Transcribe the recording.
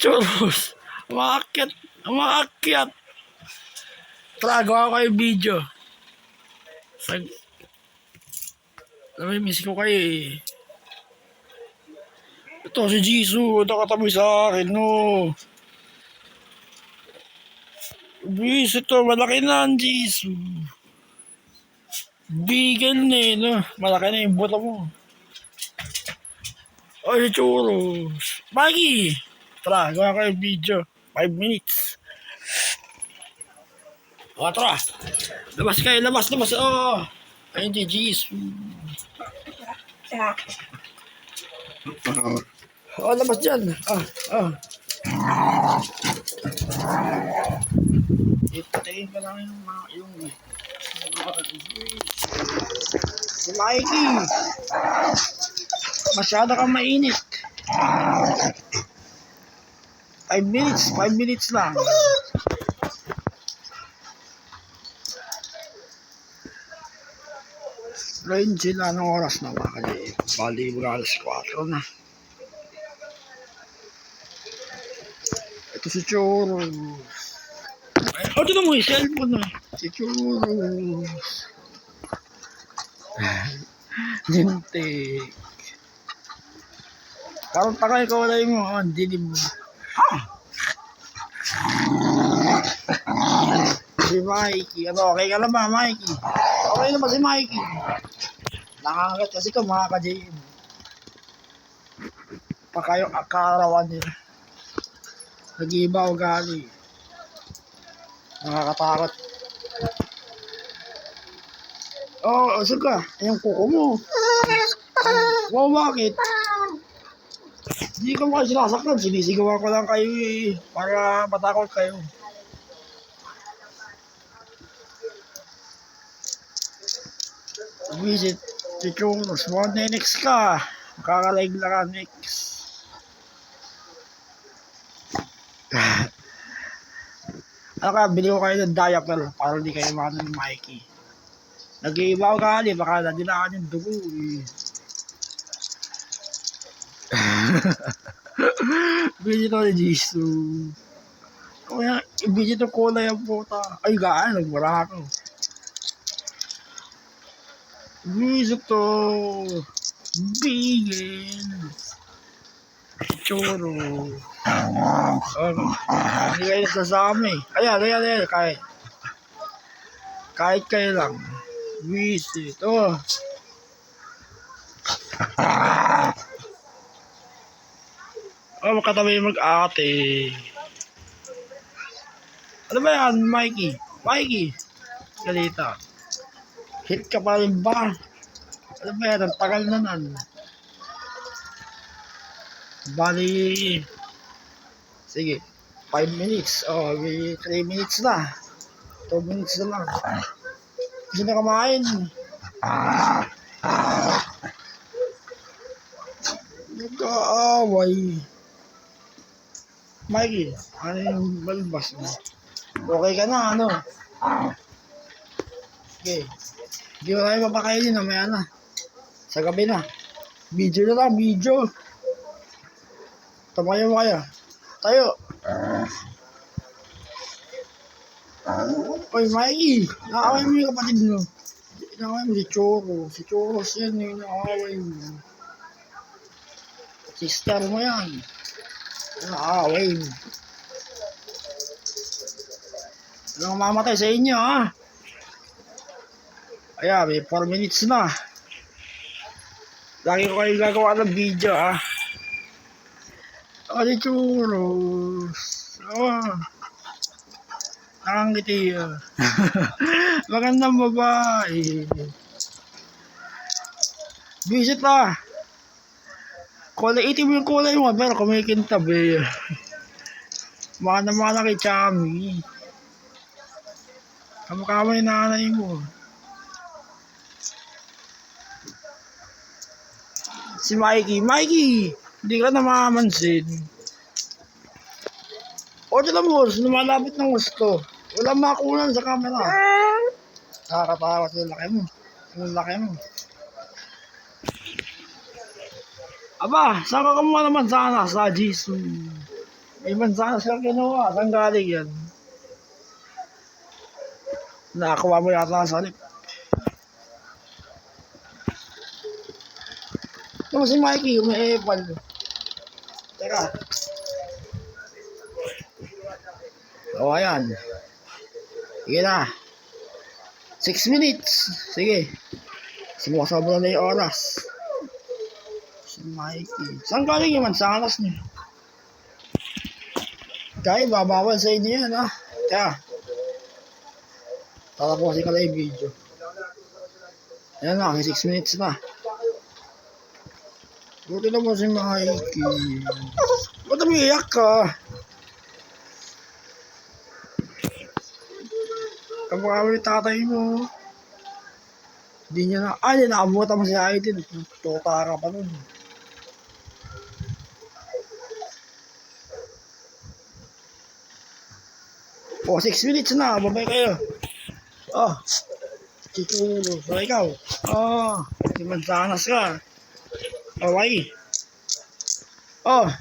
Churros. Umakyat. Umakyat. Tara, gawa ko kayo video. Namimiss ko kayo eh. Ito si Jisoo. Nakatabi sa akin, no. Bis, ito. Malaki na ang Jisoo. Bigan eh, no. Malaki na yung buto mo. O, si Churros. Maggie. Tara, gawa kayo video. 5 minutes. O, tara. Labas kayo, labas. Oh. Ayun si Jisoo. Oh, labas dyan. Itayin ka lang yung si Mikey. Masyado kang mainit. 5 minutes lang. Rain sila ng oras na mga kali. Bali, alas 4 na. Ito si Churros. Ay, ito na mo yung cellphone na. Si Churros. Lintik. Parang takay ka wala yung mga dilim. Si Mikey. Ano, okay ka lang ba, Mikey? Okay na ba si Mikey? Nakakat kasi ka mga ka-JM. Pa kayo akarawan nila. Nag-iiba ugali. Nakakatakot. Oh, asal ka? Yung kuko mo. Wow, bakit? Hindi ka mukha sinasaktan. Sinisigawan ko lang kayo eh. Para matakot kayo. Visit si Churros. Next ka. Makakalive lang ka next. Ano ka, bili ko kayo ng diaper para hindi kayo makano ng Mikey. Nag-iibaw ka ali, baka nadilaan yung dugo eh. Bili ito ni Jisoo. Kaya, ibili ito kulay ang puta. Ay, gaan, nagmura ako. Bili ito. Bigin. Choro. Hindi kayo nasasama eh. Ayan. Kahit kayo lang. Visit. Oh. Oh, makatabi mag-ate. Ano ba yan, Mikey? Galita. Hit ka pa rin ba? Ano ba yan? Ang tagal na nan. Bali. Sige. 5 minutes. Oh, 3 minutes na. 2 minutes na lang. Kasi na kamain. Nag-aaway. Mikey, ano yung balbas mo? Okay ka na, ano? Okay. Hindi ko tayo mapakainin, mamaya na. Sa gabi na. Video na lang, video. Tamayo mo kaya. Tayo. Oy, Mikey. Nakaway mo yung kapatid mo. Nakaway mo si Churros. Si Churros yan yung nakaway mo. Sister mo yan. Nakaway mo. Walang mamatay sa inyo, ha? Ayan, may 4 minutes na. Lagi ko kayo gagawa ng video, ha? Si Churros. Nakangiti yun. Magandang babae. Visit na. Kulay itim yung kulay mo, pero kumikintab eh. Mga kay Chami. Kamukha yung nanay mo. Si Mikey, hindi ka na makamansin. O, dyan mo, lumalapit ng gusto. Walang makunan sa camera. Nakakatakot yung laki mo. Aba, saan ka kumuha naman sana? Sa Jisoo. May mansanas kang kinuha. Saan galing yan? Nakakuha mo yata sa salip. Ito si Mikey, may epal. Teka. O, ayan. Sige na. 6 minutes. Sige. Sumasabra na yung oras. Si Mikey. Saan galing yung mansanas niya? Kahit babawal sa inyo yan, ha? Teka. Tatapusin ka na yung video. Ayan na, 6 minutes na. Buti na mo si Mikey. Ba't umiiyak ka? Kamukha mo yung tatay mo. Hindi niya na... Ay, nakabuta mo si Aiden. Tota ka pa nun. O, 6 minutes na. Babay kayo. Oh. Chikulo. So, ikaw. Oh. Simansanas ka. Okay. Oh.